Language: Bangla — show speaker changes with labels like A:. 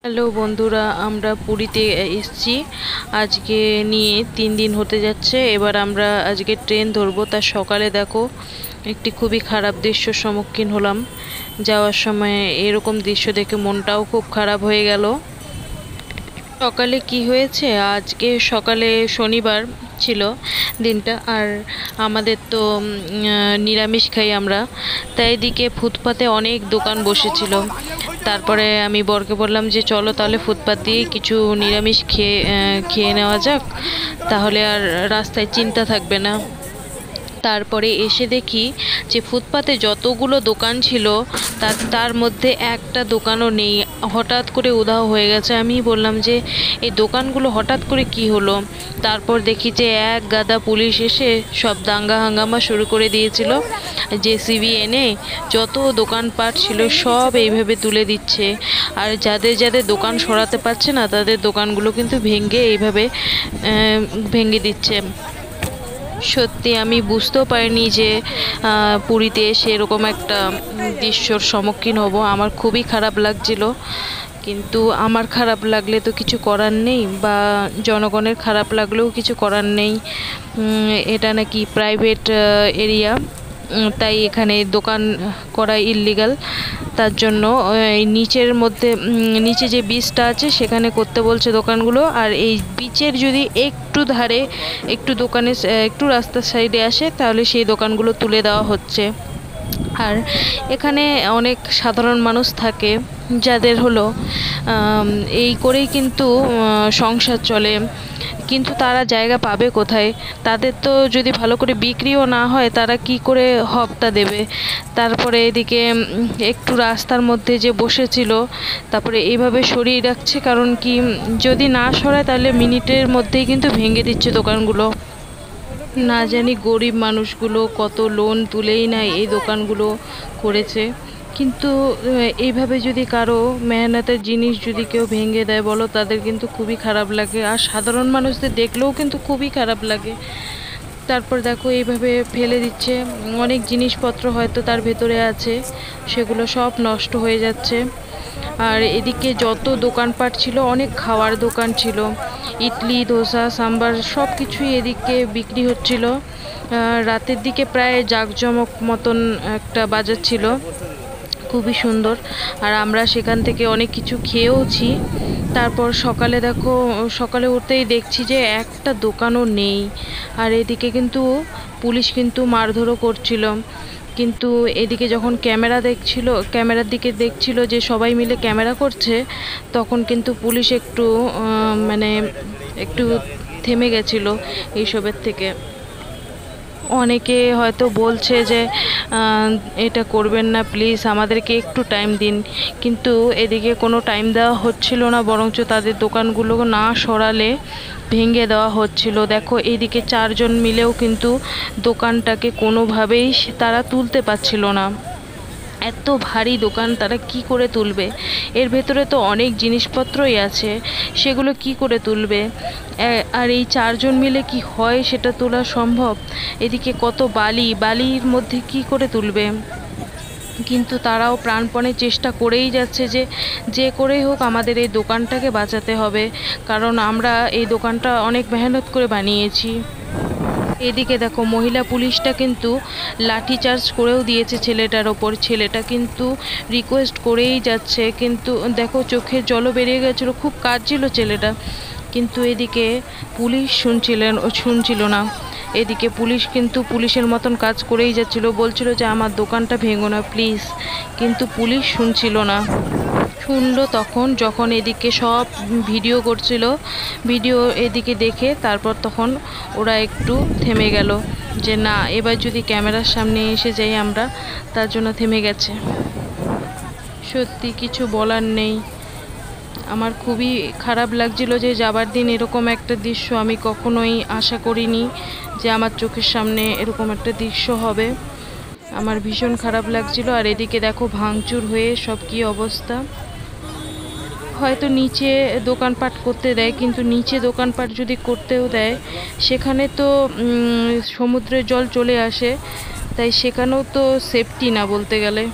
A: হ্যালো বন্ধুরা, আমরা পুরীতে এসেছি। আজকে নিয়ে 3 দিন হতে যাচ্ছে। এবার আমরা আজকে ট্রেন ধরবো। তার সকালে দেখো একটি খুবই খারাপ দৃশ্যর সম্মুখীন হলাম। যাওয়ার সময় এরকম দৃশ্য দেখে মনটাও খুব খারাপ হয়ে গেল। সকালে কি হয়েছে, আজকে সকালে শনিবার ছিল দিনটা, আর আমাদের তো নিরামিষ খাই আমরা। তাই এদিকে ফুটপাতে অনেক দোকান বসেছিল। তারপরে আমি বরকে বললাম যে চলো তাহলে ফুটপাত দিয়ে কিছু নিরামিষ খেয়ে নেওয়া যাক, তাহলে আর রাস্তায় চিন্তা থাকবে না। তারপরে এসে দেখি যে ফুটপাতে যতগুলো দোকান ছিল তার মধ্যে একটা দোকানও নেই, হঠাৎ করে উধাও হয়ে গেছে। আমি বললাম যে এই দোকানগুলো হঠাৎ করে কি হলো। তারপর দেখি যে এক গাদা পুলিশ এসে সব দাঙ্গা হাঙ্গামা শুরু করে দিয়েছিল। জেসিবি এনে যত দোকানপাট ছিল সব এইভাবে তুলে দিচ্ছে, আর যাদের যাদের দোকান সরাতে পারছে না তাদের দোকানগুলো কিন্তু এইভাবে ভেঙে দিচ্ছে। সত্যি আমি বুঝতেও পারিনি যে পুরীতে এসে এরকম একটা দৃশ্যর সম্মুখীন হব। আমার খুবই খারাপ লাগছিল, কিন্তু আমার খারাপ লাগলে তো কিছু করার নেই, বা জনগণের খারাপ লাগলেও কিছু করার নেই। এটা নাকি প্রাইভেট এরিয়া, তাই এখানে দোকান করা ইললিগাল। তার জন্য নিচের মধ্যে নিচে যে বিচটা আছে সেখানে করতে বলছে দোকানগুলো, আর এই বিচের যদি একটু ধারে একটু দোকানের একটু রাস্তার সাইডে আসে তাহলে সেই দোকানগুলো তুলে দেওয়া হচ্ছে। আর এখানে অনেক সাধারণ মানুষ থাকে যাদের হলো এই করেই কিন্তু সংসার চলে, কিন্তু তারা জায়গা পাবে কোথায়? তাদের তো যদি ভালো করে বিক্রিও না হয় তারা কি করে হপ্তা দেবে? তারপরে এদিকে একটু রাস্তার মধ্যে যে বসেছিল, তারপরে এইভাবে সরিয়ে রাখছে, কারণ কি যদি না সরায় তাহলে মিনিটের মধ্যেই কিন্তু ভেঙে দিচ্ছে দোকানগুলো। না জানি গরিব মানুষগুলো কত লোন তুলেই না এই দোকানগুলো করেছে, কিন্তু এইভাবে যদি কারো মেহনতের জিনিস যদি কেউ ভেঙে দেয় বলো, তাদের কিন্তু খুবই খারাপ লাগে, আর সাধারণ মানুষদের দেখলেও কিন্তু খুবই খারাপ লাগে। তারপর দেখো এইভাবে ফেলে দিচ্ছে, অনেক জিনিসপত্র হয়তো তার ভেতরে আছে, সেগুলো সব নষ্ট হয়ে যাচ্ছে। আর এদিকে যত দোকানপাট ছিল, অনেক খাওয়ার দোকান ছিল, ইডলি ধোসা সাম্বার সব কিছুই এদিকে বিক্রি হচ্ছিল। রাতের দিকে প্রায় জাঁকজমক মতন একটা বাজার ছিল, খুবই সুন্দর। আর আমরা সেখান থেকে অনেক কিছু খেয়েওছি। তারপর সকালে দেখো, সকালে উঠতেই দেখছি যে একটা দোকানও নেই। আর এদিকে কিন্তু পুলিশ কিন্তু মারধরও করছিল, কিন্তু এদিকে যখন ক্যামেরার দিকে দেখছিল যে সবাই মিলে ক্যামেরা করছে, তখন কিন্তু পুলিশ একটু মানে একটু থেমে গেছিল এইসবের থেকে। অনেকে হয়তো বলছে যে এটা করবেন না প্লিজ, আমাদেরকে একটু টাইম দিন, কিন্তু এদিকে কোনো টাইম দেওয়া হচ্ছিল না, বরঞ্চ তাদের দোকানগুলো না সরালে ভেঙে দেওয়া হচ্ছিল। দেখো এইদিকে 4 জন মিলেও কিন্তু দোকানটাকে কোনোভাবেই তারা তুলতে পারছিল না। এত ভারী দোকান তারা কি করে তুলবে? এর ভেতরে তো অনেক জিনিসপত্রই আছে, সেগুলো কি করে তুলবে? আর এই 4 জন মিলে কি হয় সেটা তোলা সম্ভব? এদিকে কত বালির মধ্যে কি করে তুলবে? কিন্তু তারাও প্রাণপণে চেষ্টা করেই যাচ্ছে যে যে করেই হোক আমাদের এই দোকানটাকে বাঁচাতে হবে, কারণ আমরা এই দোকানটা অনেক মেহনত করে বানিয়েছি। এদিকে দেখো মহিলা পুলিশটা কিন্তু লাঠিচার্জ করেও দিয়েছে ছেলেটার ওপর। ছেলেটা কিন্তু রিকোয়েস্ট করেই যাচ্ছে, কিন্তু দেখো চোখের জলও বেরিয়ে গেছিলো, খুব কাঁদছিল ছেলেটা। কিন্তু এদিকে পুলিশ শুনছিল না। এদিকে পুলিশ কিন্তু পুলিশের মতন কাজ করেই যাচ্ছিল, বলছিল যে আমার দোকানটা ভেঙো না প্লিজ, কিন্তু পুলিশ শুনছিল না। শুনলো তখন যখন এদিকে সব ভিডিও করছিল, ভিডিও এদিকে দেখে তারপর তখন ওরা একটু থেমে গেল, যে না এবার যদি ক্যামেরার সামনে এসে যাই আমরা, তার জন্য থেমে গেছে। সত্যি কিছু বলার নেই। আমার খুবই খারাপ লাগছিল যে যাবার দিন এরকম একটা দৃশ্য আমি কখনোই আশা করিনি যে আমার চোখের সামনে এরকম একটা দৃশ্য হবে। আমার ভীষণ খারাপ লাগছিল। আর এদিকে দেখো ভাঙচুর হয়ে সব কী অবস্থা। হয়তো নিচে দোকানপাট করতে দেয়, কিন্তু নিচে দোকানপাট যদি করতেও দেয় সেখানে তো সমুদ্রের জল চলে আসে, তাই সেখানেও তো সেফটি না বলতে গেলে।